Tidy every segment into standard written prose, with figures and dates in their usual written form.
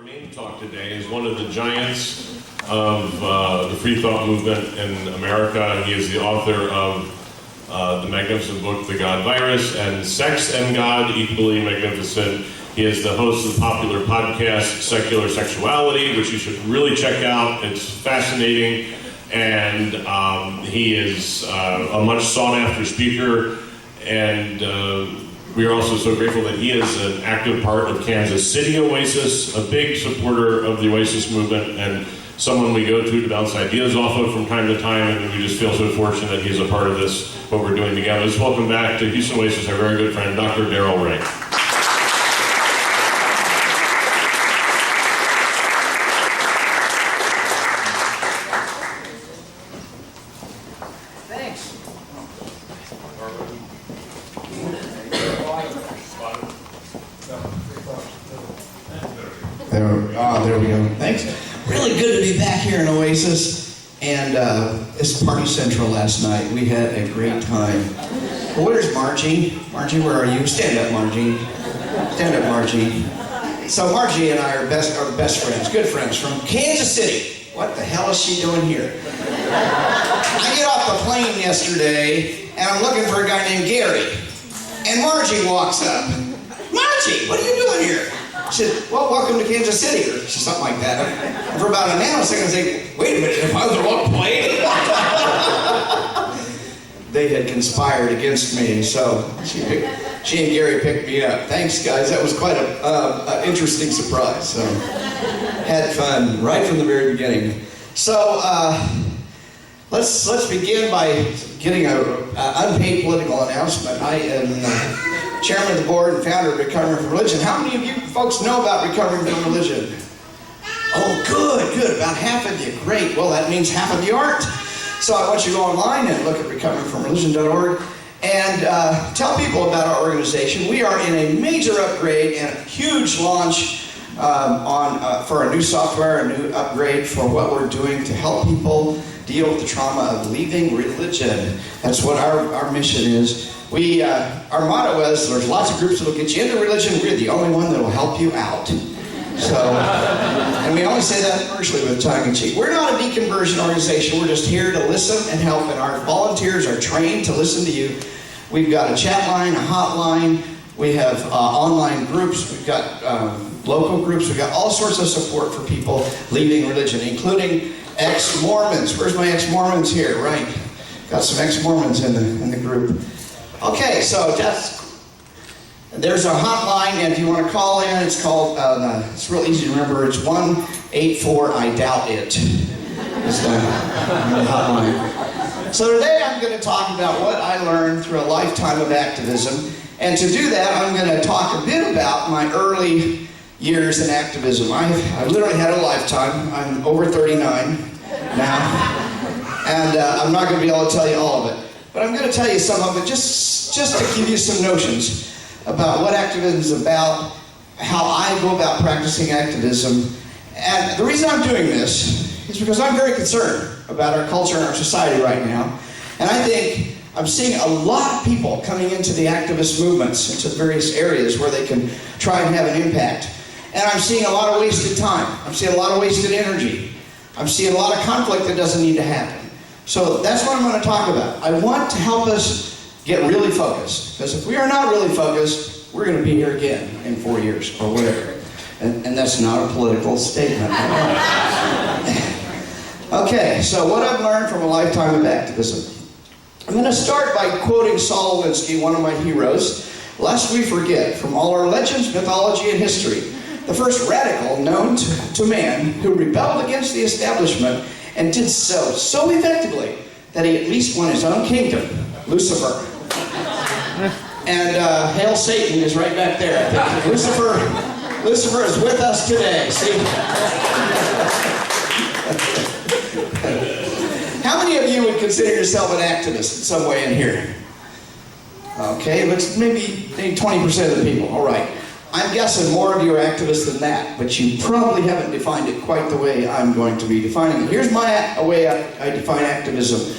main talk today is one of the giants of the free thought movement in America. He is the author of the magnificent book, The God Virus, and Sex and God, equally magnificent. He is the host of the popular podcast, Secular Sexuality, which you should really check out. It's fascinating. And he is a much sought-after speaker. And we are also so grateful that he is an active part of Kansas City Oasis, a big supporter of the Oasis movement, and someone we go to bounce ideas off of from time to time, and we just feel so fortunate that he's a part of this, what we're doing together. Let's welcome back to Houston Oasis our very good friend, Dr. Darrell Ray. There we go. Thanks. Really good to be back here in Oasis. And it's Party Central last night. We had a great time. Well, where's Margie? Margie, where are you? Stand up, Margie. Stand up, Margie. So Margie and I are best friends, good friends from Kansas City. What the hell is she doing here? I get off the plane yesterday, and I'm looking for a guy named Gary. And Margie walks up. Margie, what are you doing here? She said, well, welcome to Kansas City, or something like that. And for about a nanosecond, I say, wait a minute, am I on the wrong plane? They had conspired against me, so she and Gary picked me up. Thanks, guys. That was quite an interesting surprise. So, had fun right from the very beginning. So, let's begin by getting an unpaid political announcement. I am chairman of the board and founder of Recovering from Religion. How many of you folks know about Recovering from Religion? Oh, good. About half of you. Great. Well, that means half of you aren't. So I want you to go online and look at recoveringfromreligion.org and tell people about our organization. We are in a major upgrade and a huge launch for a new software, a new upgrade for what we're doing to help people deal with the trauma of leaving religion. That's what our mission is. Our motto is, there's lots of groups that will get you into religion, we're the only one that will help you out. So, and we only say that commercially with tongue-in-cheek. We're not a deconversion organization, we're just here to listen and help, and our volunteers are trained to listen to you. We've got a chat line, a hotline, we have online groups, we've got local groups, we've got all sorts of support for people leaving religion, including ex-Mormons. Where's my ex-Mormons here? Right. Got some ex-Mormons in the group. Okay, so there's a hotline, and if you want to call in, it's called, it's real easy to remember, it's 1-844-I-DOUBT-IT. It's the hotline. So today I'm going to talk about what I learned through a lifetime of activism, and to do that I'm going to talk a bit about my early years in activism. I literally had a lifetime. I'm over 39 now, and I'm not going to be able to tell you all of it. But I'm going to tell you some of it just to give you some notions about what activism is about, how I go about practicing activism. And the reason I'm doing this is because I'm very concerned about our culture and our society right now. And I think I'm seeing a lot of people coming into the activist movements, into various areas where they can try and have an impact. And I'm seeing a lot of wasted time. I'm seeing a lot of wasted energy. I'm seeing a lot of conflict that doesn't need to happen. So that's what I'm going to talk about. I want to help us get really focused. Because if we are not really focused, we're going to be here again in 4 years or whatever. And that's not a political statement. Okay, so what I've learned from a lifetime of activism. I'm going to start by quoting Saul Alinsky, one of my heroes. Lest we forget, from all our legends, mythology, and history, the first radical known to man who rebelled against the establishment and did so effectively that he at least won his own kingdom, Lucifer. And Hail Satan is right back there. I think Lucifer is with us today. See? How many of you would consider yourself an activist in some way in here? Okay, let's maybe 20% of the people. All right. I'm guessing more of you are activists than that, but you probably haven't defined it quite the way I'm going to be defining it. Here's my way I define activism.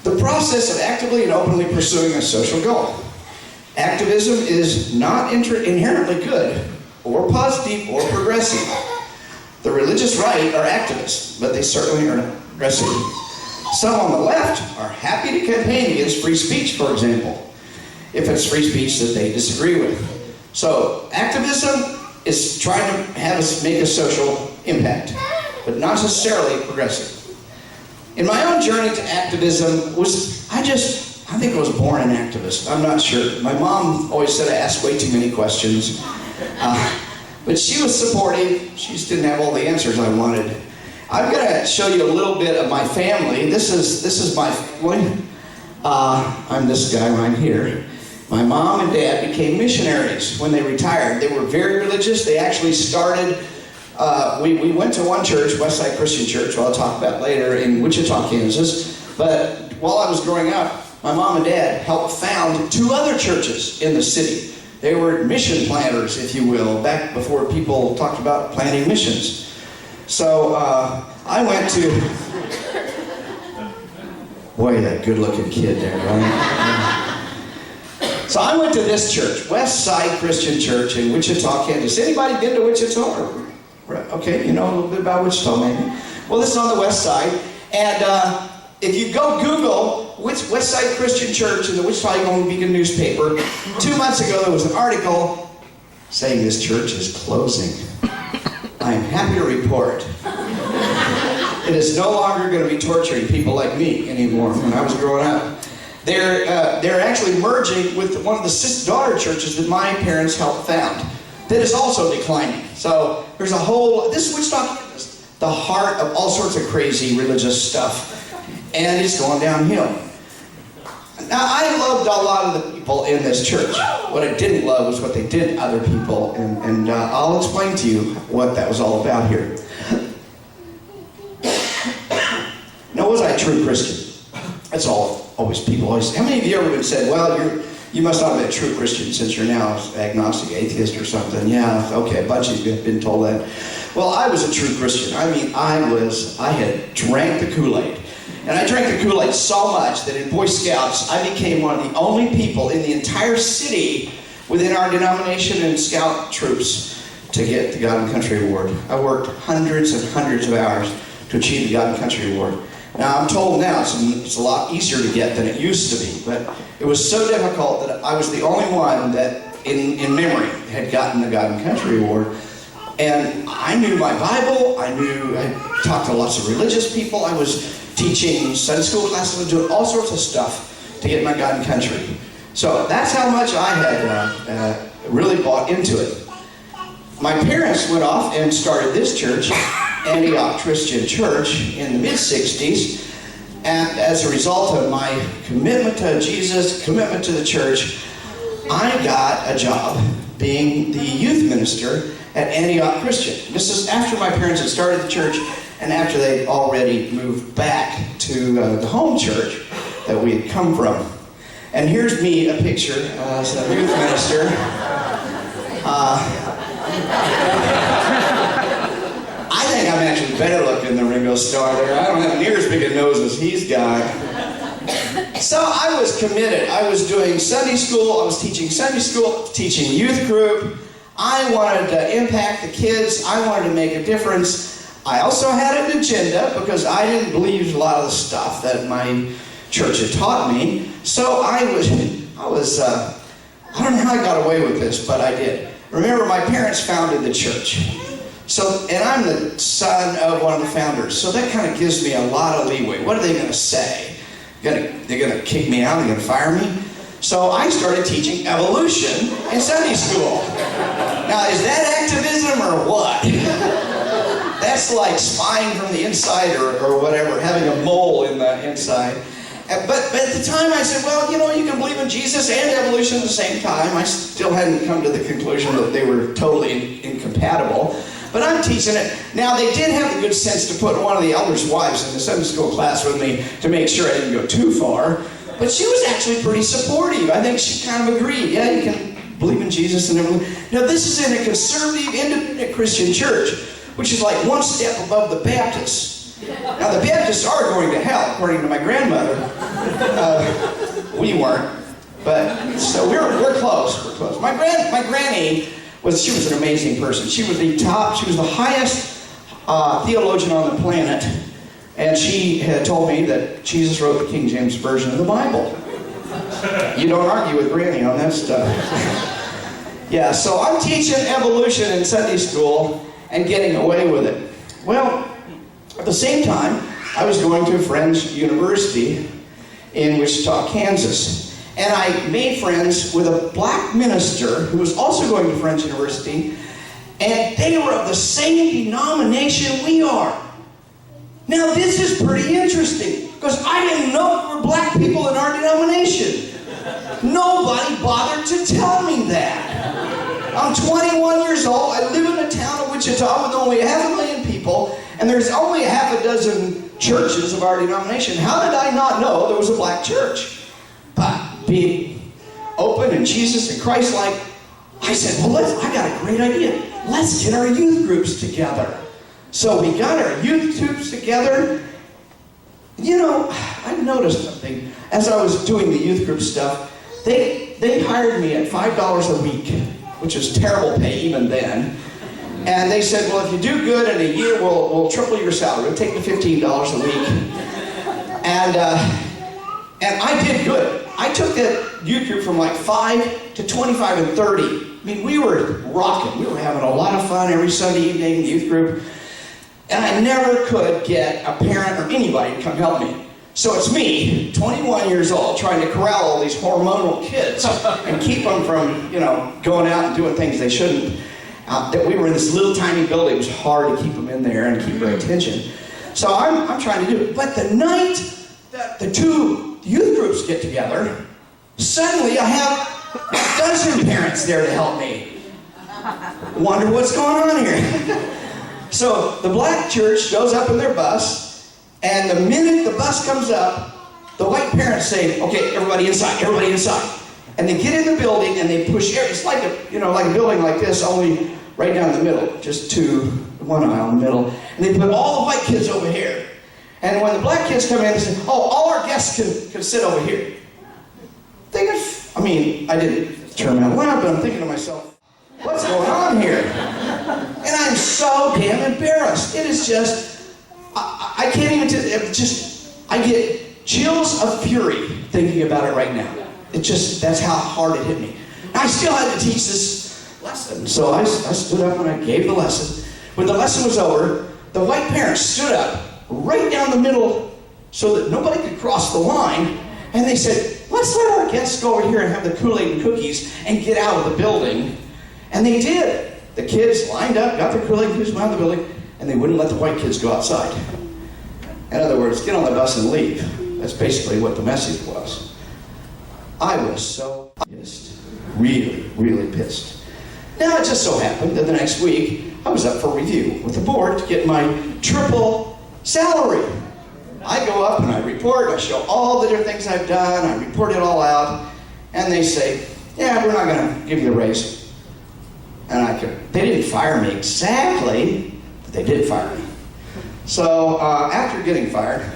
The process of actively and openly pursuing a social goal. Activism is not inherently good, or positive or progressive. The religious right are activists, but they certainly are not progressive. Some on the left are happy to campaign against free speech, for example, if it's free speech that they disagree with. So activism is trying to have us make a social impact, but not necessarily progressive. In my own journey to activism, I think I was born an activist. I'm not sure. My mom always said I asked way too many questions. But she was supportive. She just didn't have all the answers I wanted. I'm going to show you a little bit of my family. This is my family. I'm this guy right here. My mom and dad became missionaries when they retired. They were very religious. They actually started, we went to one church, Westside Christian Church, who I'll talk about later, in Wichita, Kansas. But while I was growing up, my mom and dad helped found 2 other churches in the city. They were mission planters, if you will, back before people talked about planting missions. So I went to, boy, that good-looking kid there, right? So I went to this church, Westside Christian Church in Wichita, Kansas. Anybody been to Wichita? Okay, you know a little bit about Wichita, maybe. Well, this is on the west side, and if you go Google Westside Christian Church in the Wichita Beacon newspaper, 2 months ago there was an article saying this church is closing. I am happy to report it is no longer going to be torturing people like me anymore. When I was growing up, they're actually merging with one of the daughter churches that my parents helped found. That is also declining. So there's a whole, this Wichita is the heart of all sorts of crazy religious stuff. And it's going downhill. Now, I loved a lot of the people in this church. What I didn't love was what they did to other people, and I'll explain to you what that was all about here. Now, was I a true Christian? That's all. People always. How many of you ever been said, "Well, you must not have been a true Christian since you're now agnostic, atheist, or something"? Yeah, okay, a bunch of you have been told that. Well, I was a true Christian. I mean, I had drank the Kool-Aid. And I drank the Kool-Aid so much that in Boy Scouts, I became one of the only people in the entire city within our denomination and scout troops to get the God and Country Award. I worked hundreds and hundreds of hours to achieve the God and Country Award. Now, I'm told now it's a lot easier to get than it used to be, but it was so difficult that I was the only one that, in memory, had gotten the God and Country Award. And I knew my Bible, I talked to lots of religious people, I was teaching Sunday school classes, I was doing all sorts of stuff to get my God and Country. So that's how much I had really bought into it. My parents went off and started this church, Antioch Christian Church, in the mid-60s. And as a result of my commitment to Jesus, commitment to the church, I got a job being the youth minister at Antioch Christian. This is after my parents had started the church and after they'd already moved back to the home church that we had come from. And here's me, a picture as a youth minister. I think I'm actually better looking than Ringo Starr there. I don't have near as big a nose as he's got. So I was committed. I was doing Sunday school. I was teaching Sunday school, teaching youth group. I wanted to impact the kids. I wanted to make a difference. I also had an agenda because I didn't believe a lot of the stuff that my church had taught me. So I don't know how I got away with this, but I did. Remember, my parents founded the church. So, and I'm the son of one of the founders. So that kind of gives me a lot of leeway. What are they going to say? They're going to kick me out? They're going to fire me? So I started teaching evolution in Sunday school. Now, is that activism or what? That's like spying from the inside or whatever, having a mole in the inside. But at the time I said, well, you can believe in Jesus and evolution at the same time. I still hadn't come to the conclusion that they were totally incompatible. But I'm teaching it. Now, they did have the good sense to put one of the elders' wives in the Sunday school class with me to make sure I didn't go too far. But she was actually pretty supportive. I think she kind of agreed. Yeah, you can believe in Jesus and everything. Now, this is in a conservative, independent Christian church, which is like one step above the Baptists. Now, the Baptists are going to hell, according to my grandmother. We weren't. But, so we're close. We're close. My granny she was an amazing person. She was the highest theologian on the planet, and she had told me that Jesus wrote the King James Version of the Bible. You don't argue with Granny on that stuff. Yeah, so I'm teaching evolution in Sunday school and getting away with it. Well, at the same time, I was going to Friends University in Wichita, Kansas. And I made friends with a black minister who was also going to Friends University, and they were of the same denomination we are. Now this is pretty interesting, because I didn't know there were black people in our denomination. Nobody bothered to tell me that. I'm 21 years old, I live in a town of Wichita with only 500,000 people, and there's only 6 churches of our denomination. How did I not know there was a black church? But being open and Jesus and Christ-like, I said, well, I got a great idea. Let's get our youth groups together. So we got our youth groups together. You know, I noticed something. As I was doing the youth group stuff, they hired me at $5 a week, which was terrible pay even then. And they said, well, if you do good in a year, we'll triple your salary. We'll take the $15 a week. And I did good. I took that youth group from like 5 to 25 and 30. I mean, we were rocking. We were having a lot of fun every Sunday evening in the youth group. And I never could get a parent or anybody to come help me. So it's me, 21 years old, trying to corral all these hormonal kids and keep them from, going out and doing things they shouldn't. That we were in this little tiny building. It was hard to keep them in there and keep their attention. So I'm trying to do it. But the night that the 2 youth groups get together, suddenly I have a dozen parents there to help me. Wonder what's going on here. So the black church shows up in their bus, and the minute the bus comes up, the white parents say, okay, everybody inside, everybody inside. And they get in the building and they push air. It's like a building like this, only right down the middle, just one aisle in the middle. And they put all the white kids over here. And when the black kids come in, they say, oh, all our guests can sit over here. I didn't turn around loud, but I'm thinking to myself, what's going on here? And I'm so damn embarrassed. It is just, I can't even, I get chills of fury thinking about it right now. That's how hard it hit me. I still had to teach this lesson. So I stood up and I gave the lesson. When the lesson was over, the white parents stood up right down the middle so that nobody could cross the line. And they said, let's let our guests go over here and have the Kool-Aid and cookies and get out of the building. And they did. The kids lined up, got their Kool-Aid and cookies out of the building, and they wouldn't let the white kids go outside. In other words, get on the bus and leave. That's basically what the message was. I was so pissed. Really, really pissed. Now, it just so happened that the next week, I was up for review with the board to get my triple salary. I go up and I report, I show all the different things I've done, I report it all out, and they say, yeah, we're not going to give you a raise. And they didn't fire me exactly, but they did fire me. So after getting fired,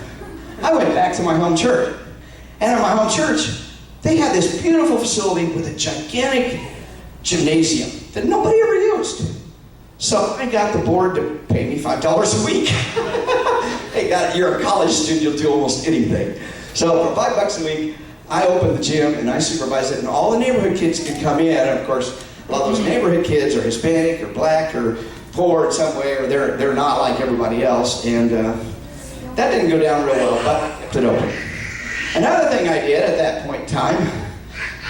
I went back to my home church. And at my home church, they had this beautiful facility with a gigantic gymnasium that nobody ever used. So I got the board to pay me $5 a week. Hey, you're a college student, you'll do almost anything. So for $5 a week, I opened the gym and I supervised it, and all the neighborhood kids could come in. And of course, a lot of those neighborhood kids are Hispanic or black or poor in some way, or they're not like everybody else. And that didn't go down real well, but I kept it open. Another thing I did at that point in time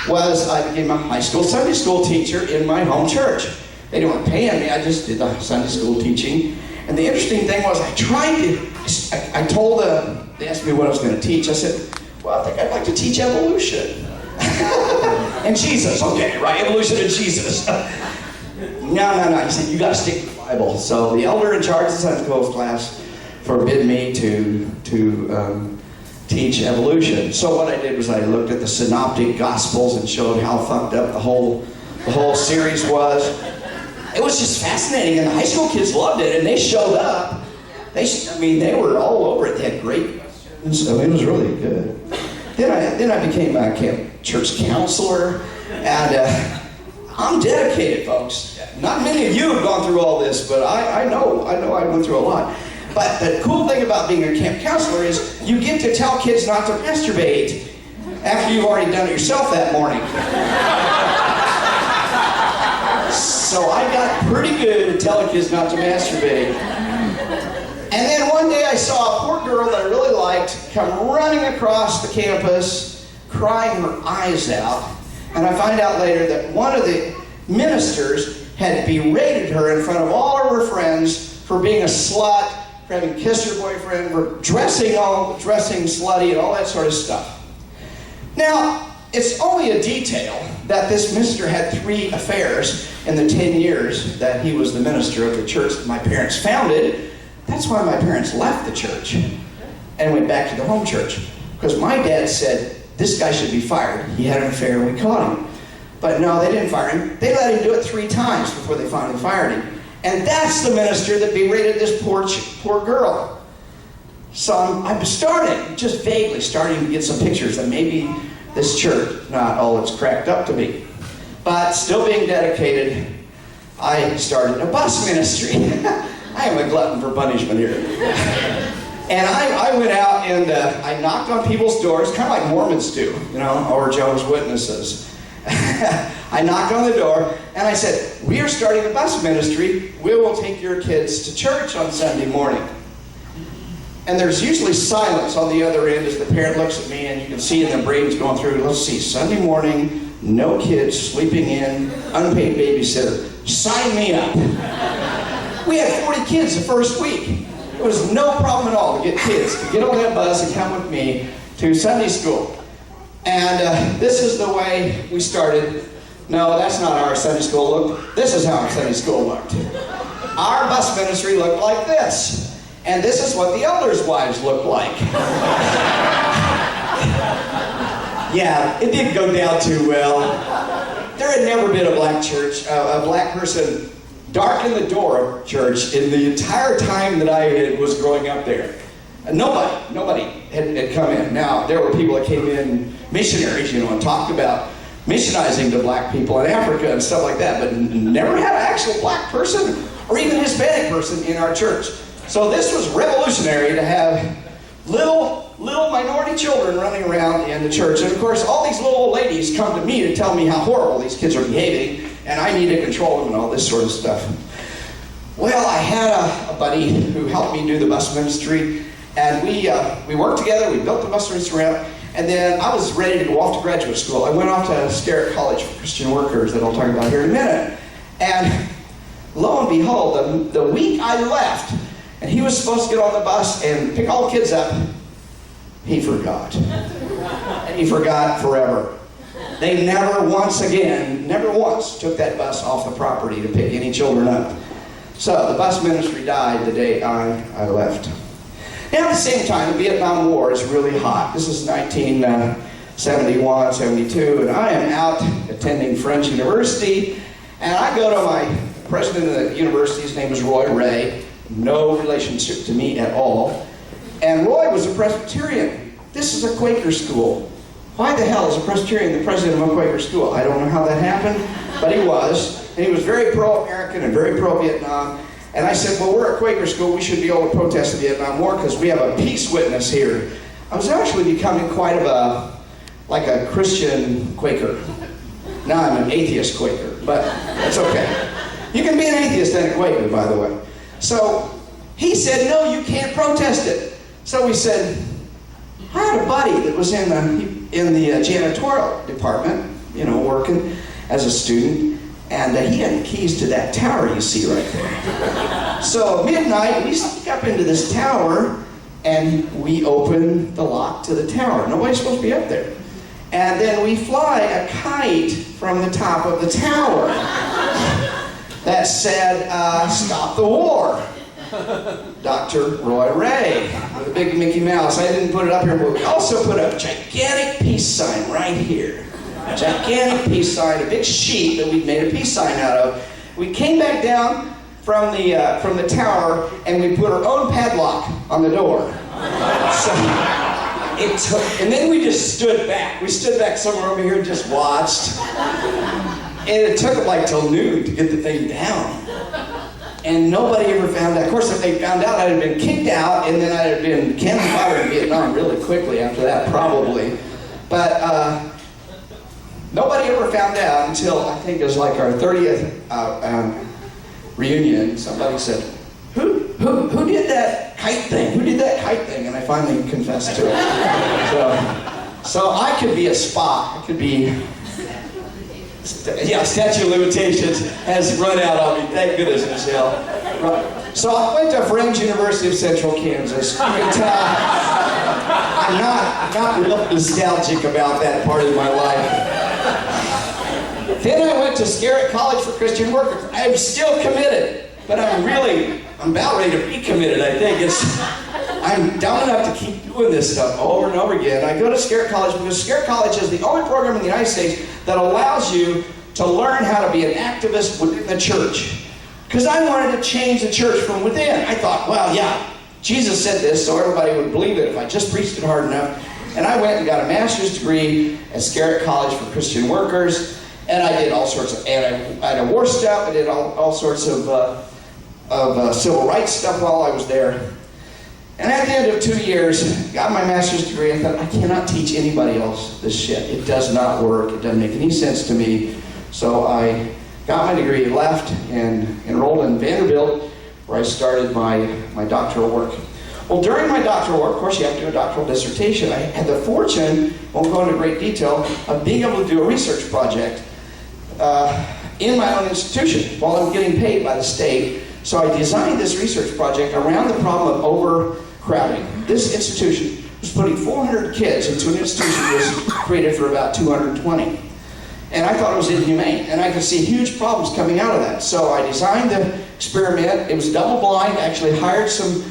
was I became a high school Sunday school teacher in my home church. They weren't paying me, I just did the Sunday school teaching. And the interesting thing was I told them, they asked me what I was going to teach. I said, well, I think I'd like to teach evolution. And Jesus, okay, right, evolution and Jesus. No, he said, you got to stick to the Bible. So the elder in charge of the Sunday school class forbid me to teach evolution. So what I did was I looked at the synoptic gospels and showed how fucked up the whole series was. It was just fascinating, and the high school kids loved it, and they showed up. They were all over it. They had great questions. It was really good. Then I became a church counselor, and I'm dedicated, folks. Not many of you have gone through all this, but I know I went through a lot. But the cool thing about being a camp counselor is you get to tell kids not to masturbate after you've already done it yourself that morning. So I got pretty good at telling kids not to masturbate. And then one day I saw a poor girl that I really liked come running across the campus, crying her eyes out. And I find out later that one of the ministers had berated her in front of all of her friends for being a slut, for having kissed her boyfriend, for dressing slutty and all that sort of stuff. Now, it's only a detail that this minister had 3 affairs in the 10 years that he was the minister of the church that my parents founded. That's why my parents left the church and went back to the home church. Because my dad said, this guy should be fired. He had an affair and we caught him. But no, they didn't fire him. They let him do it 3 times before they finally fired him. And that's the minister that berated this poor girl. So I'm starting, just vaguely starting to get some pictures that maybe this church, not all it's cracked up to be. But still being dedicated, I started a bus ministry. I am a glutton for punishment here. And I went out and I knocked on people's doors, kind of like Mormons do, or Jehovah's Witnesses. I knocked on the door and I said, we are starting a bus ministry. We will take your kids to church on Sunday morning. And there's usually silence on the other end as the parent looks at me and you can see in their brains going through, let's see, Sunday morning, no kids, sleeping in, unpaid babysitter. Sign me up. We had 40 kids the first week. It was no problem at all to get kids to get on that bus and come with me to Sunday school. And this is the way we started. No, that's not how our Sunday school looked. This is how our Sunday school looked. Our bus ministry looked like this. And this is what the elders' wives looked like. Yeah, it didn't go down too well. There had never been a black church, a black person darken the door of church in the entire time that I was growing up there. Nobody had come in. Now, there were people that came in, missionaries, and talked about missionizing to black people in Africa and stuff like that, but never had an actual black person or even Hispanic person in our church. So this was revolutionary to have little minority children running around in the church. And of course, all these little old ladies come to me to tell me how horrible these kids are behaving, and I need to control them and all this sort of stuff. Well, I had a buddy who helped me do the bus ministry, and we worked together, we built the bus ministry around, and then I was ready to go off to graduate school. I went off to Starrett College for Christian Workers that I'll talk about here in a minute. And lo and behold, the week I left, and he was supposed to get on the bus and pick all the kids up, he forgot. And he forgot forever. They never once took that bus off the property to pick any children up. So the bus ministry died the day I left. Now at the same time, the Vietnam War is really hot. This is 1971, 72, and I am out attending Friends University, and I go to my president of the university. His name is Roy Ray. No relationship to me at all. And Roy was a Presbyterian. This is a Quaker school. Why the hell is a Presbyterian the president of a Quaker school? I don't know how that happened, but he was. And he was very pro-American and very pro-Vietnam. And I said, well, we're a Quaker school. We should be able to protest the Vietnam War because we have a peace witness here. I was actually becoming quite of a Christian Quaker. Now I'm an atheist Quaker, but that's okay. You can be an atheist and a Quaker, by the way. So he said, no, you can't protest it. So we said, I had a buddy that was in the janitorial department, working as a student, and he had the keys to that tower you see right there. So midnight, we sneak up into this tower, and we open the lock to the tower. Nobody's supposed to be up there. And then we fly a kite from the top of the tower that said, stop the war. Dr. Roy Ray, with a big Mickey Mouse. I didn't put it up here, but we also put a gigantic peace sign right here. A gigantic peace sign, a big sheet that we made a peace sign out of. We came back down from the tower, and we put our own padlock on the door. And then we just stood back. We stood back somewhere over here and just watched. And it took them like till noon to get the thing down. And nobody ever found out. Of course, if they found out, I'd have been kicked out, and then I'd have been cannon fodder in Vietnam really quickly after that, probably. But nobody ever found out until I think it was like our 30th reunion. Somebody said, Who did that kite thing? Who did that kite thing? And I finally confessed to it. So I could be a spot. I could be. Yeah, statute of limitations has run out on me. Thank goodness, Michelle. Right. So I went to Friends University of Central Kansas. You can tell I'm not real nostalgic about that part of my life. Then I went to Scarrett College for Christian Workers. I'm still committed, but I'm about ready to be committed. I think I'm dumb enough to keep doing this stuff over and over again. I go to Scarrett College because Scarrett College is the only program in the United States that allows you to learn how to be an activist within the church. Because I wanted to change the church from within. I thought, well, yeah, Jesus said this, so everybody would believe it if I just preached it hard enough. And I went and got a master's degree at Scarrett College for Christian Workers, and I did all sorts of anti-war stuff. I did all sorts of civil rights stuff while I was there. And at the end of 2 years, got my master's degree, and thought, I cannot teach anybody else this shit. It does not work. It doesn't make any sense to me. So I got my degree, left, and enrolled in Vanderbilt, where I started my doctoral work. Well, during my doctoral work, of course, you have to do a doctoral dissertation. I had the fortune, won't go into great detail, of being able to do a research project in my own institution while I'm getting paid by the state. So I designed this research project around the problem of overcrowding. This institution was putting 400 kids into an institution that was created for about 220. And I thought it was inhumane, and I could see huge problems coming out of that. So I designed the experiment. It was double blind. I actually hired some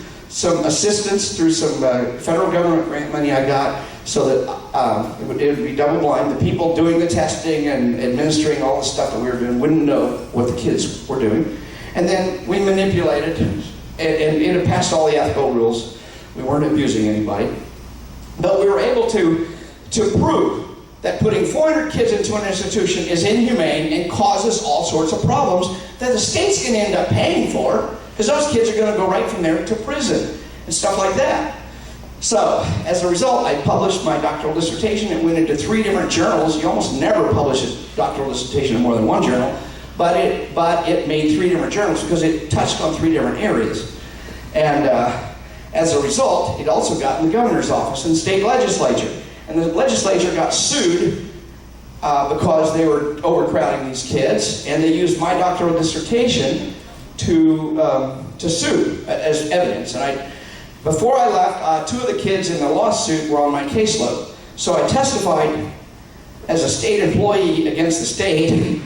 assistance through some federal government grant money I got, so that it would be double blind. The people doing the testing and administering all the stuff that we were doing wouldn't know what the kids were doing. And then we manipulated, and it had passed all the ethical rules. We weren't abusing anybody. But we were able to prove that putting 400 kids into an institution is inhumane and causes all sorts of problems that the state's going to end up paying for, because those kids are going to go right from there to prison and stuff like that. So, as a result, I published my doctoral dissertation. It went into 3 different journals. You almost never publish a doctoral dissertation in more than one journal. But it made 3 different journals because it touched on 3 different areas. And as a result, it also got in the governor's office and the state legislature. And the legislature got sued because they were overcrowding these kids, and they used my doctoral dissertation to sue as evidence. And before I left, 2 of the kids in the lawsuit were on my caseload. So I testified as a state employee against the state.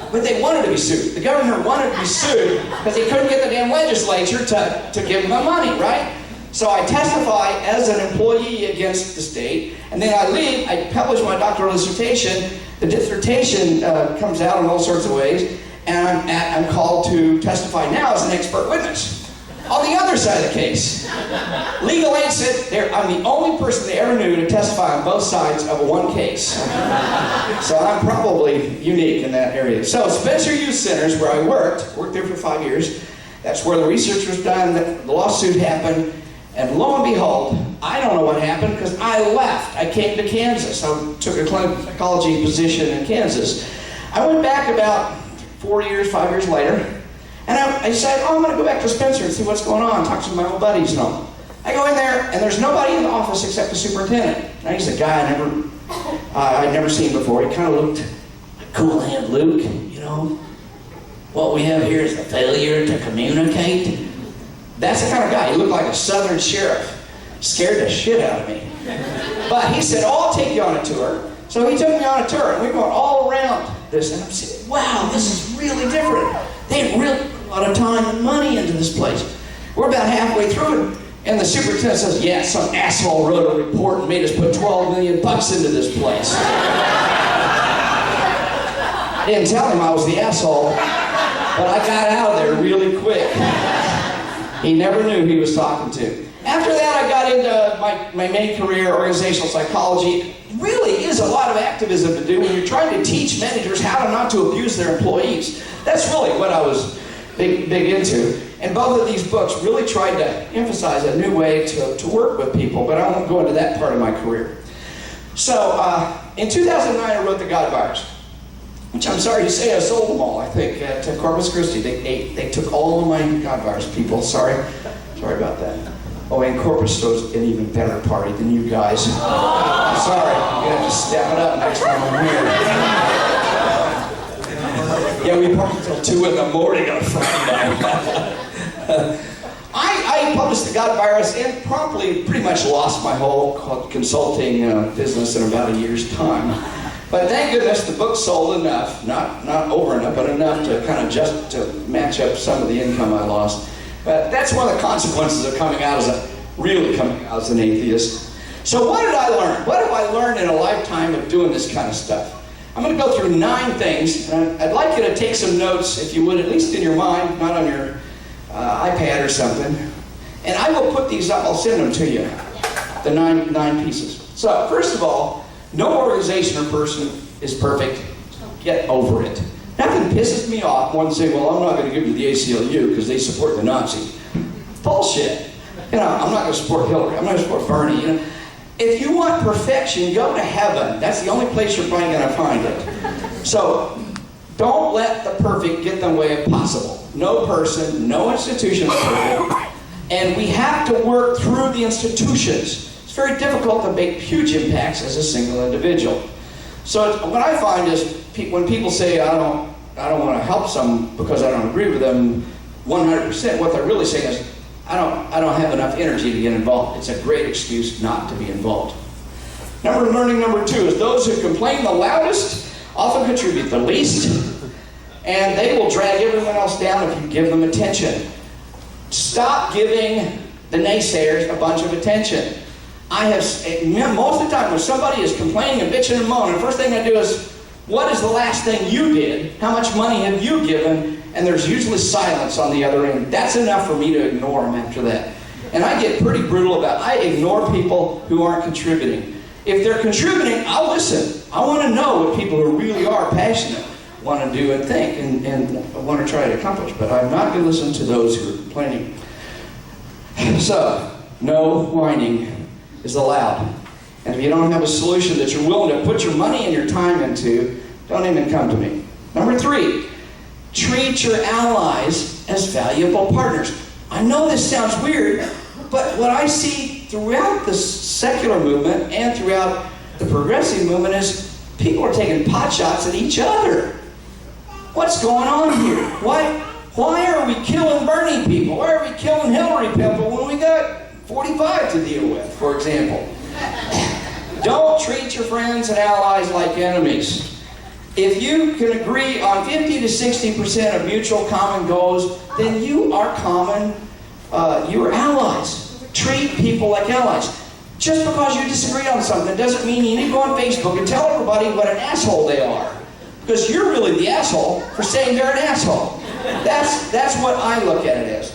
But they wanted to be sued. The governor wanted to be sued because he couldn't get the damn legislature to give him the money, right? So I testify as an employee against the state, and then I leave, I publish my doctoral dissertation. The dissertation comes out in all sorts of ways, and I'm called to testify now as an expert witness on the other side of the case. Legal aid said I'm the only person they ever knew to testify on both sides of one case. So I'm probably unique in that area. So Spencer Youth Centers, where I worked there for 5 years. That's where the research was done, the lawsuit happened, and lo and behold, I don't know what happened because I left. I came to Kansas. I took a clinical psychology position in Kansas. I went back about 5 years later, and I decided, I'm going to go back to Spencer and see what's going on, talk to my old buddies and all. I go in there, and there's nobody in the office except the superintendent. Now, he's a guy I'd never seen before. He kind of looked like Cool Hand Luke, you know. What we have here is a failure to communicate. That's the kind of guy. He looked like a southern sheriff. Scared the shit out of me. But he said, I'll take you on a tour. So he took me on a tour, and we went all around this. And I'm saying, wow, this is really different. They really put a lot of time and money into this place. We're about halfway through it, and the superintendent says, yeah, some asshole wrote a report and made us put $12 million into this place. I didn't tell him I was the asshole, but I got out of there really quick. He never knew who he was talking to. After that, I got into my main career, organizational psychology. It really is a lot of activism to do when you're trying to teach managers how to not to abuse their employees. That's really what I was big into. And both of these books really tried to emphasize a new way to work with people, but I won't go into that part of my career. So, in 2009, I wrote The God Virus, which I'm sorry to say I sold them all, I think, at Corpus Christi. They took all of my God Virus people. Sorry about that. Oh, and Corpus throws an even better party than you guys. I'm sorry, you're going to have to step it up next time I'm here. Yeah, we party until 2 in the morning on Friday night. I published The God Virus and promptly pretty much lost my whole consulting business in about a year's time. But thank goodness the book sold enough, not over enough, but enough to kind of just to match up some of the income I lost. But that's one of the consequences of coming out as an atheist. So what did I learn? What have I learned in a lifetime of doing this kind of stuff? I'm going to go through 9 things, and I'd like you to take some notes, if you would, at least in your mind, not on your iPad or something. And I will put these up, I'll send them to you, the nine pieces. So, first of all, no organization or person is perfect. Get over it. Nothing pisses me off more than saying, well, I'm not going to give you the ACLU because they support the Nazis. Bullshit. You know, I'm not going to support Hillary. I'm not going to support Bernie. You know, if you want perfection, go to heaven. That's the only place you're probably going to find it. So, don't let the perfect get in the way of possible. No person, no institution is perfect. And we have to work through the institutions. It's very difficult to make huge impacts as a single individual. So what I find is when people say, I don't want to help some because I don't agree with them 100%, what they're really saying is, I don't have enough energy to get involved. It's a great excuse not to be involved. Learning number 2 is those who complain the loudest often contribute the least, and they will drag everyone else down if you give them attention. Stop giving the naysayers a bunch of attention. Most of the time when somebody is complaining and bitching and moaning, the first thing I do is, what is the last thing you did? How much money have you given? And there's usually silence on the other end. That's enough for me to ignore them after that. And I get pretty brutal about it. I ignore people who aren't contributing. If they're contributing, I'll listen. I want to know what people who really are passionate want to do and think and want to try to accomplish. But I'm not going to listen to those who are complaining. So, no whining is allowed. And if you don't have a solution that you're willing to put your money and your time into, don't even come to me. Number 3, treat your allies as valuable partners. I know this sounds weird, but what I see throughout the secular movement and throughout the progressive movement is people are taking pot shots at each other. What's going on here? Why are we killing Bernie people? Why are we killing Hillary people when we got 45 to deal with, for example? Don't treat your friends and allies like enemies. If you can agree on 50 to 60% of mutual common goals, then you are allies. Treat people like allies. Just because you disagree on something doesn't mean you need to go on Facebook and tell everybody what an asshole they are. Because you're really the asshole for saying they're an asshole. That's what I look at it as.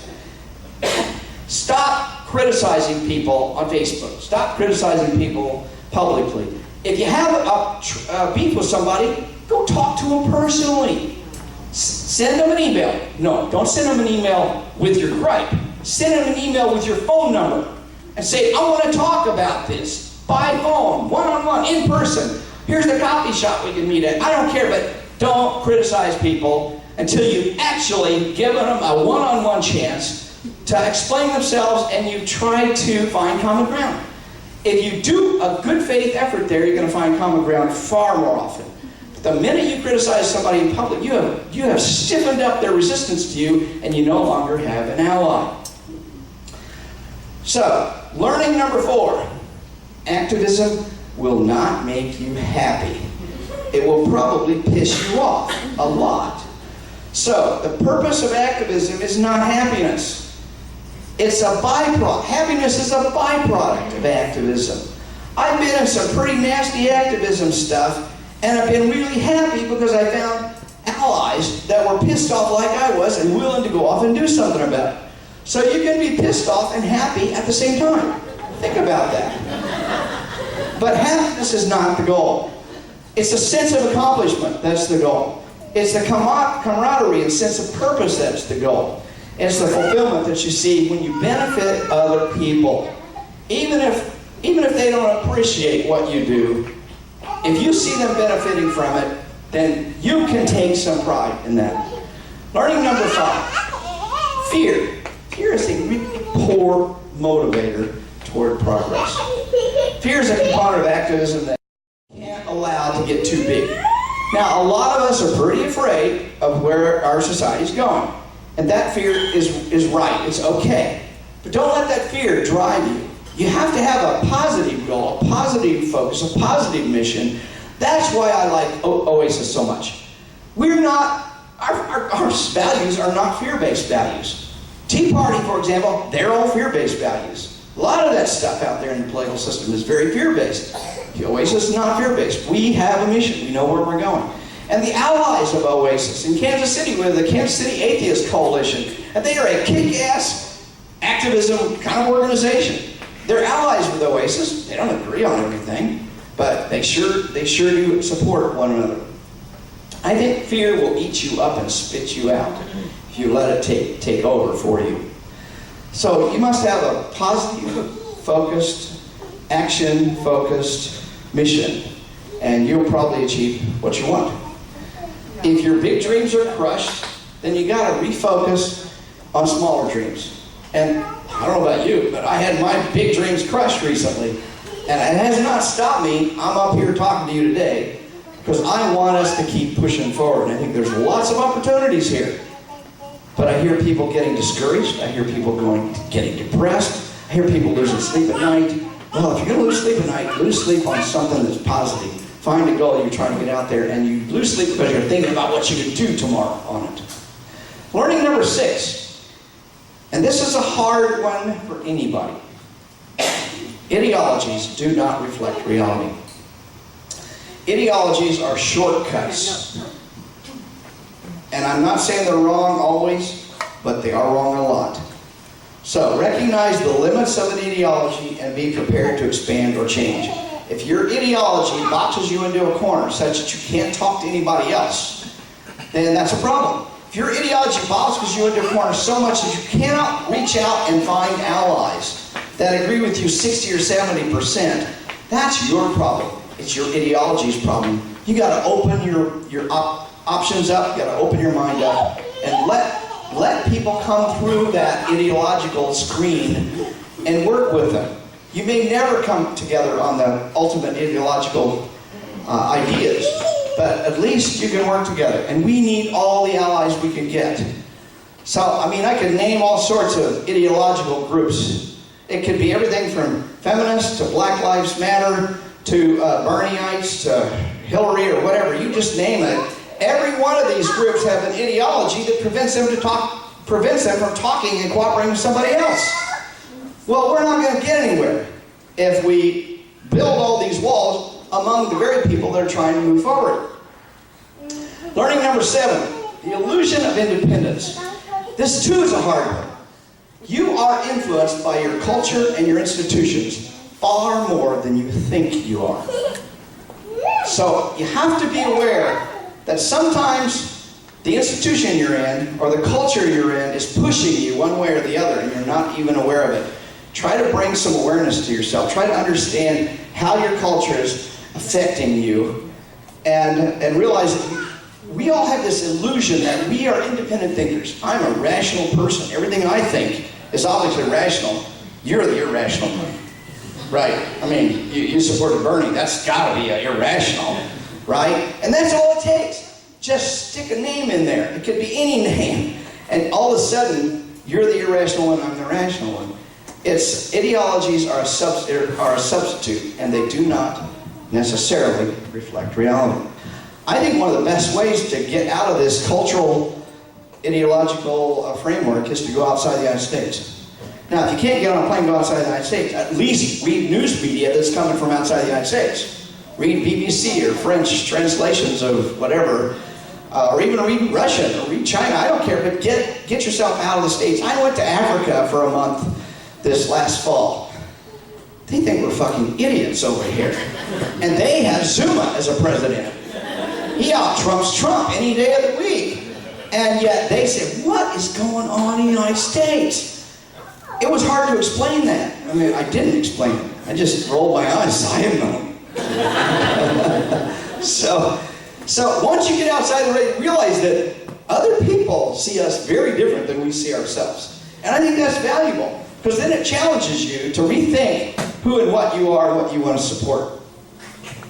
Stop criticizing people on Facebook. Stop criticizing people publicly. If you have a beef with somebody, go talk to them personally. Send them an email. No, don't send them an email with your gripe. Send them an email with your phone number and say, I want to talk about this by phone, one-on-one, in person. Here's the coffee shop we can meet at. I don't care, but don't criticize people until you've actually given them a one-on-one chance to explain themselves and you try to find common ground. If you do a good faith effort there, you're going to find common ground far more often. The minute you criticize somebody in public, you have stiffened up their resistance to you and you no longer have an ally. So, learning number 4, activism will not make you happy. It will probably piss you off a lot. So, the purpose of activism is not happiness. It's a byproduct. Happiness is a byproduct of activism. I've been in some pretty nasty activism stuff, and I've been really happy because I found allies that were pissed off like I was and willing to go off and do something about it. So you can be pissed off and happy at the same time. Think about that. But happiness is not the goal. It's a sense of accomplishment that's the goal. It's the camaraderie and sense of purpose that's the goal. It's the fulfillment that you see when you benefit other people. Even if they don't appreciate what you do, if you see them benefiting from it, then you can take some pride in that. Learning number 5, fear. Fear is a really poor motivator toward progress. Fear is a component of activism that you can't allow to get too big. Now, a lot of us are pretty afraid of where our society is going. And that fear is right. It's okay. But don't let that fear drive you. You have to have a positive goal, a positive focus, a positive mission. That's why I like Oasis so much. We're not, our values are not fear-based values. Tea Party, for example, they're all fear-based values. A lot of that stuff out there in the political system is very fear-based. Oasis is not fear-based. We have a mission. We know where we're going. And the allies of Oasis in Kansas City, with the Kansas City Atheist Coalition, and they are a kick-ass activism kind of organization. They're allies with Oasis. They don't agree on everything, but they sure do support one another. I think fear will eat you up and spit you out if you let it take over for you. So you must have a positive, focused, action-focused mission, and you'll probably achieve what you want. If your big dreams are crushed, then you got to refocus on smaller dreams. And I don't know about you, but I had my big dreams crushed recently, and it has not stopped me. I'm up here talking to you today because I want us to keep pushing forward. And I think there's lots of opportunities here. But I hear people getting discouraged. I hear people getting depressed. I hear people losing sleep at night. Well, if you're going to lose sleep at night, lose sleep on something that's positive. Find a goal you're trying to get out there, and you lose sleep because you're thinking about what you can do tomorrow on it. Learning number 6, and this is a hard one for anybody. Ideologies do not reflect reality. Ideologies are shortcuts. And I'm not saying they're wrong always, but they are wrong a lot. So recognize the limits of an ideology and be prepared to expand or change. If your ideology boxes you into a corner such that you can't talk to anybody else, then that's a problem. If your ideology boxes you into a corner so much that you cannot reach out and find allies that agree with you 60 or 70%, that's your problem. It's your ideology's problem. You got to open your options up. You got to open your mind up and let people come through that ideological screen and work with them. You may never come together on the ultimate ideological ideas, but at least you can work together. And we need all the allies we can get. So, I mean, I could name all sorts of ideological groups. It could be everything from feminists to Black Lives Matter to Bernieites to Hillary or whatever. You just name it. Every one of these groups have an ideology that prevents them from talking and cooperating with somebody else. Well, we're not going to get anywhere if we build all these walls among the very people that are trying to move forward. Learning number 7, the illusion of independence. This too is a hard one. You are influenced by your culture and your institutions far more than you think you are. So you have to be aware that sometimes the institution you're in or the culture you're in is pushing you one way or the other and you're not even aware of it. Try to bring some awareness to yourself. Try to understand how your culture is affecting you and realize that we all have this illusion that we are independent thinkers. I'm a rational person. Everything I think is obviously rational. You're the irrational one. Right? I mean, you supported Bernie. That's got to be irrational. Right? And that's all it takes. Just stick a name in there. It could be any name. And all of a sudden, you're the irrational one, I'm the rational one. Ideologies are a substitute, and they do not necessarily reflect reality. I think one of the best ways to get out of this cultural, ideological framework is to go outside the United States. Now, if you can't get on a plane and go outside the United States, at least read news media that's coming from outside the United States. Read BBC or French translations of whatever. or even read Russian or read China. I don't care, but get yourself out of the States. I went to Africa for a month this last fall. They think we're fucking idiots over here. And they have Zuma as a president. He out-Trumps Trump any day of the week. And yet they say, what is going on in the United States? It was hard to explain that. I mean, I didn't explain it. I just rolled my eyes. I am known. So once you get outside the race, realize that other people see us very different than we see ourselves. And I think that's valuable, because then it challenges you to rethink who and what you are and what you want to support.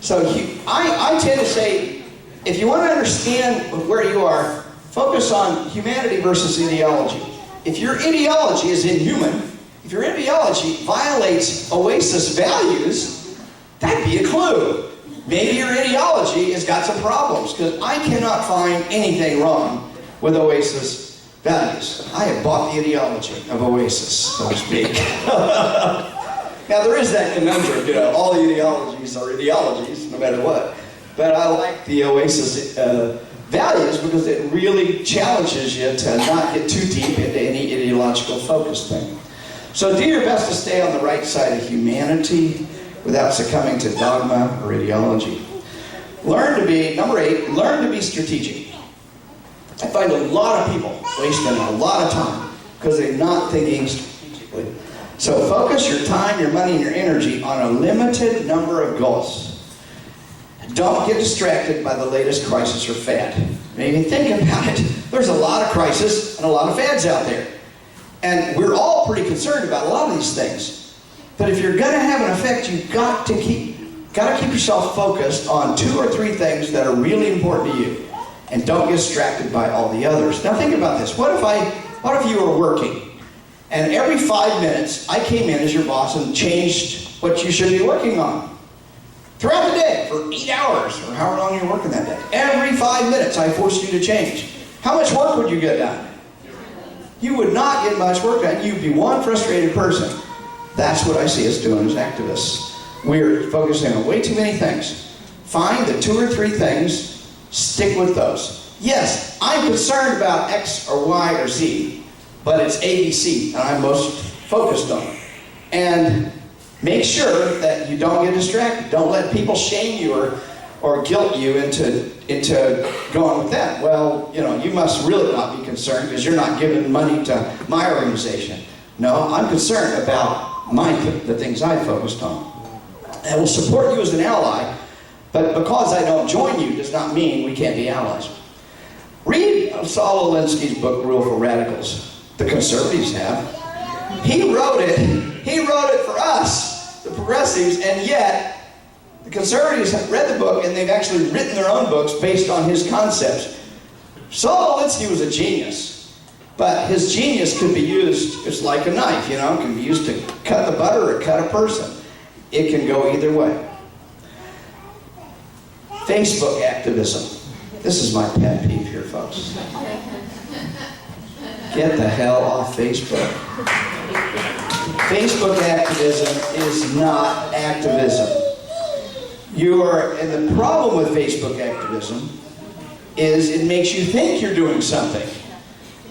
So I tend to say, if you want to understand where you are, focus on humanity versus ideology. If your ideology is inhuman, if your ideology violates Oasis values, that'd be a clue. Maybe your ideology has got some problems, because I cannot find anything wrong with Oasis values. I have bought the ideology of Oasis, so to speak. Now there is that conundrum, you know, all ideologies are ideologies, no matter what. But I like the Oasis values because it really challenges you to not get too deep into any ideological focus thing. So do your best to stay on the right side of humanity without succumbing to dogma or ideology. Learn to be, number 8, learn to be strategic. I find a lot of people wasting a lot of time because they're not thinking strategically. So focus your time, your money, and your energy on a limited number of goals. Don't get distracted by the latest crisis or fad. Maybe think about it. There's a lot of crises and a lot of fads out there. And we're all pretty concerned about a lot of these things. But if you're going to have an effect, you've got to keep yourself focused on 2 or 3 things that are really important to you. And don't get distracted by all the others. Now think about this. What if you were working, and every 5 minutes I came in as your boss and changed what you should be working on? Throughout the day, for 8 hours, or however long you're working that day. Every 5 minutes I forced you to change. How much work would you get done? You would not get much work done. You'd be one frustrated person. That's what I see us doing as activists. We're focusing on way too many things. Find the 2 or 3 things, stick with those. Yes, I'm concerned about X or Y or Z, but it's ABC, and I'm most focused on it. And make sure that you don't get distracted. Don't let people shame you or guilt you into going with them. Well, you know, you must really not be concerned because you're not giving money to my organization. No, I'm concerned about the things I focused on. I will support you as an ally, but because I don't join you does not mean we can't be allies. Read Saul Alinsky's book, Rule for Radicals. The conservatives have. He wrote it for us, the progressives, and yet the conservatives have read the book and they've actually written their own books based on his concepts. Saul Alinsky was a genius, but his genius could be used, it's like a knife, you know, it can be used to cut the butter or cut a person. It can go either way. Facebook activism. This is my pet peeve here, folks. Get the hell off Facebook. Facebook activism is not activism. And the problem with Facebook activism is it makes you think you're doing something.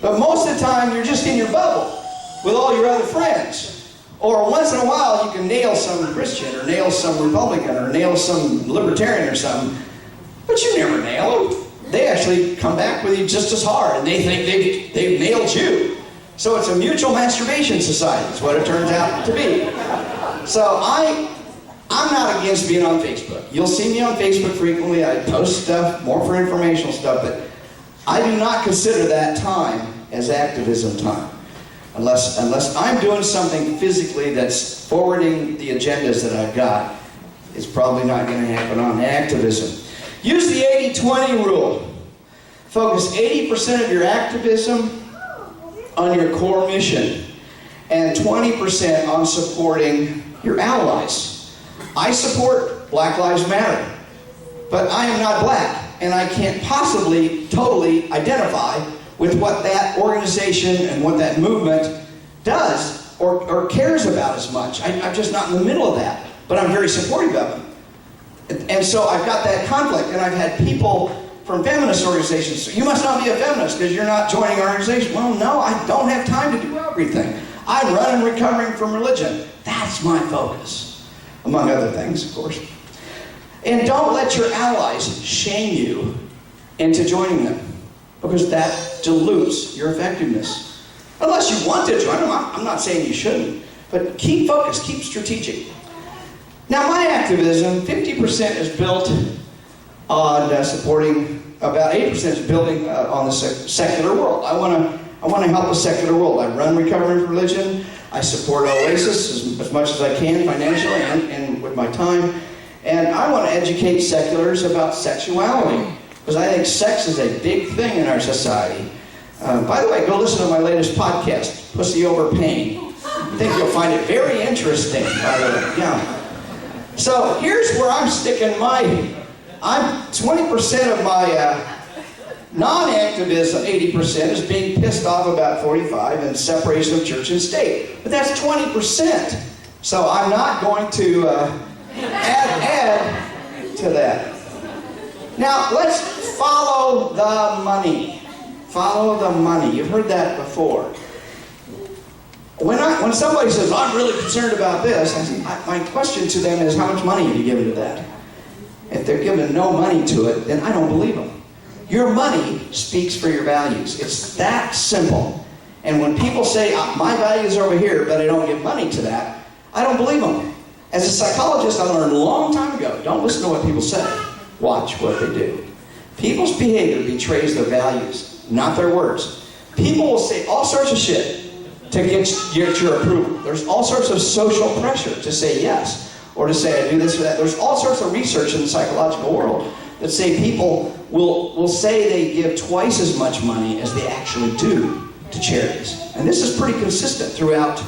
But most of the time, you're just in your bubble with all your other friends. Or once in a while, you can nail some Christian, or nail some Republican, or nail some Libertarian or something. But you never nail them. They actually come back with you just as hard, and they think they've nailed you. So it's a mutual masturbation society, is what it turns out to be. So I'm not against being on Facebook. You'll see me on Facebook frequently. I post stuff, more for informational stuff, but I do not consider that time as activism time. Unless I'm doing something physically that's forwarding the agendas that I've got, it's probably not going to happen on activism. Use the 80-20 rule. Focus 80% of your activism on your core mission and 20% on supporting your allies. I support Black Lives Matter, but I am not black, and I can't possibly totally identify with what that organization and what that movement does or cares about as much. I'm just not in the middle of that, but I'm very supportive of them. And so I've got that conflict, and I've had people from feminist organizations, you must not be a feminist because you're not joining our organization. Well, no, I don't have time to do everything. I run and recovering from religion. That's my focus, among other things, of course. And don't let your allies shame you into joining them, because that dilutes your effectiveness. Unless you want to join them, I'm not saying you shouldn't, but keep focused, keep strategic. Now, my activism, 50% is built on supporting, about 8% is building on the secular world. I want to help the secular world. I run Recovering from Religion. I support Oasis as much as I can financially and with my time. And I want to educate seculars about sexuality, because I think sex is a big thing in our society. By the way, go listen to my latest podcast, Pussy Over Pain. I think you'll find it very interesting, by the way. Yeah. So here's where I'm sticking I'm 20% of my non-activism, 80%, is being pissed off about 45 and separation of church and state. But that's 20%. So I'm not going to add to that. Now, let's follow the money. Follow the money. You've heard that before. When somebody says, I'm really concerned about this, my question to them is, how much money have you given to that? If they're giving no money to it, then I don't believe them. Your money speaks for your values. It's that simple. And when people say, my values are over here, but I don't give money to that, I don't believe them. As a psychologist, I learned a long time ago, don't listen to what people say. Watch what they do. People's behavior betrays their values, not their words. People will say all sorts of shit to get your approval. There's all sorts of social pressure to say yes, or to say I do this or that. There's all sorts of research in the psychological world that say people will say they give twice as much money as they actually do to charities. And this is pretty consistent throughout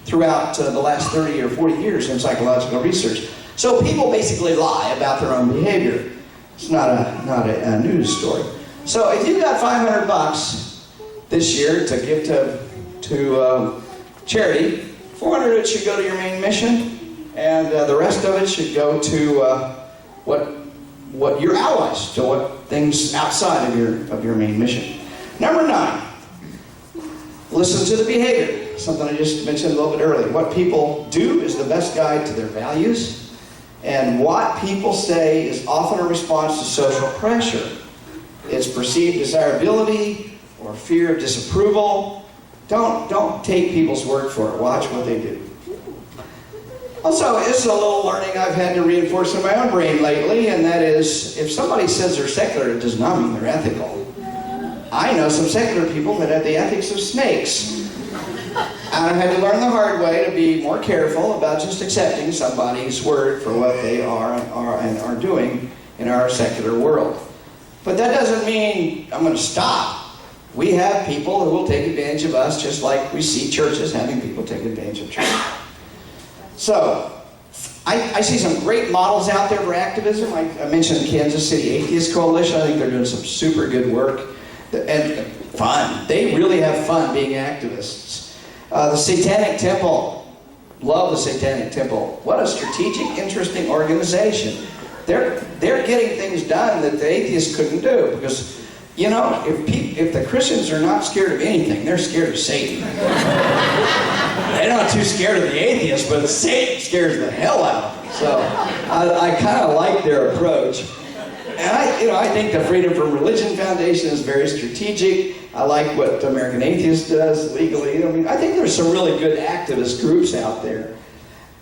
the last 30 or 40 years in psychological research. So people basically lie about their own behavior. It's not a news story. So if you've got $500 this year to give to charity, 400 of it should go to your main mission, and the rest of it should go to what your allies, to what things outside of your main mission. Number 9, listen to the behavior. Something I just mentioned a little bit earlier. What people do is the best guide to their values, and what people say is often a response to social pressure. It's perceived desirability or fear of disapproval. Don't take people's word for it. Watch what they do. Also, this is a little learning I've had to reinforce in my own brain lately, and that is, if somebody says they're secular, it does not mean they're ethical. I know some secular people that have the ethics of snakes. And I've had to learn the hard way to be more careful about just accepting somebody's word for what they are doing in our secular world. But that doesn't mean I'm going to stop. We have people who will take advantage of us, just like we see churches having people take advantage of church. So, I see some great models out there for activism. I mentioned the Kansas City Atheist Coalition. I think they're doing some super good work. And fun. They really have fun being activists. The Satanic Temple. Love the Satanic Temple. What a strategic, interesting organization. They're getting things done that the atheists couldn't do, because you know, if the Christians are not scared of anything, they're scared of Satan. They're not too scared of the atheists, but Satan scares the hell out of them. So I kind of like their approach. And I think the Freedom from Religion Foundation is very strategic. I like what the American Atheist does legally. I think there's some really good activist groups out there.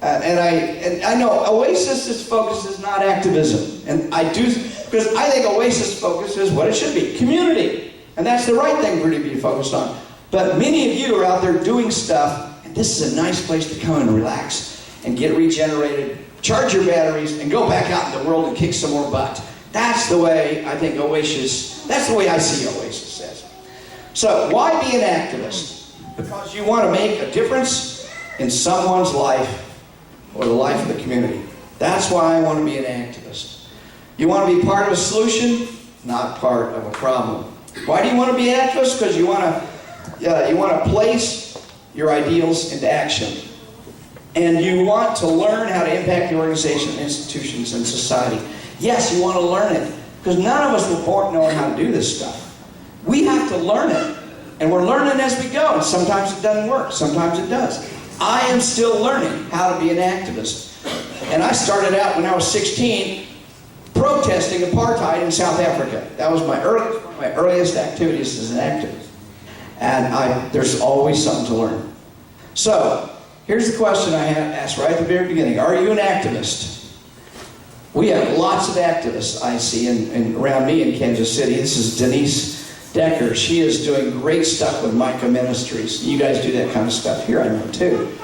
And I know Oasis's focus is not activism. And because I think Oasis focus is what it should be, community. And that's the right thing for it to be focused on. But many of you are out there doing stuff, and this is a nice place to come and relax and get regenerated, charge your batteries, and go back out in the world and kick some more butt. That's the way I think Oasis, that's the way I see Oasis says. So why be an activist? Because you want to make a difference in someone's life or the life of the community. That's why I want to be an activist. You want to be part of a solution, not part of a problem. Why do you want to be an activist? Because you want to place your ideals into action. And you want to learn how to impact the organization, institutions, and society. Yes, you want to learn it, Because none of us were born knowing how to do this stuff. We have to learn it. And we're learning as we go. And sometimes it doesn't work. Sometimes it does. I am still learning how to be an activist. And I started out when I was 16 protesting apartheid in South Africa. That was my earliest activities as an activist. And there's always something to learn. So, here's the question I had asked right at the very beginning. Are you an activist? We have lots of activists I see around me in Kansas City. This is Denise Decker. She is doing great stuff with Micah Ministries. You guys do that kind of stuff here, I know, too.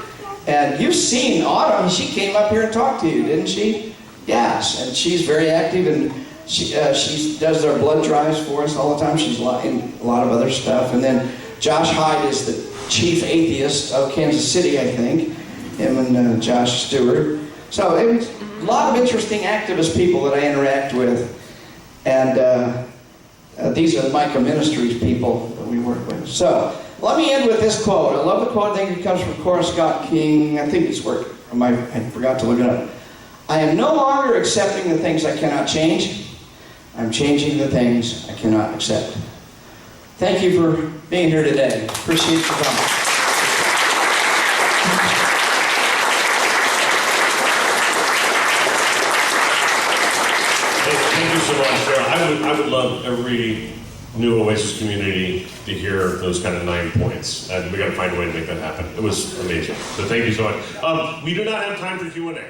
And you've seen Autumn. She came up here and talked to you, didn't she? Yes, and she's very active, and she does their blood drives for us all the time. She's in a lot of other stuff. And then Josh Hyde is the chief atheist of Kansas City, I think. Him and Josh Stewart. So it was a lot of interesting activist people that I interact with. And these are the Micah Ministries people that we work with. So let me end with this quote. I love the quote. I think it comes from Cora Scott King. I think it's worked. I forgot to look it up. I am no longer accepting the things I cannot change. I'm changing the things I cannot accept. Thank you for being here today. Appreciate your time. Thank you so much, Darrell. I would love every new Oasis community to hear those kind of 9 points, and we got to find a way to make that happen. It was amazing. So thank you so much. We do not have time for Q&A.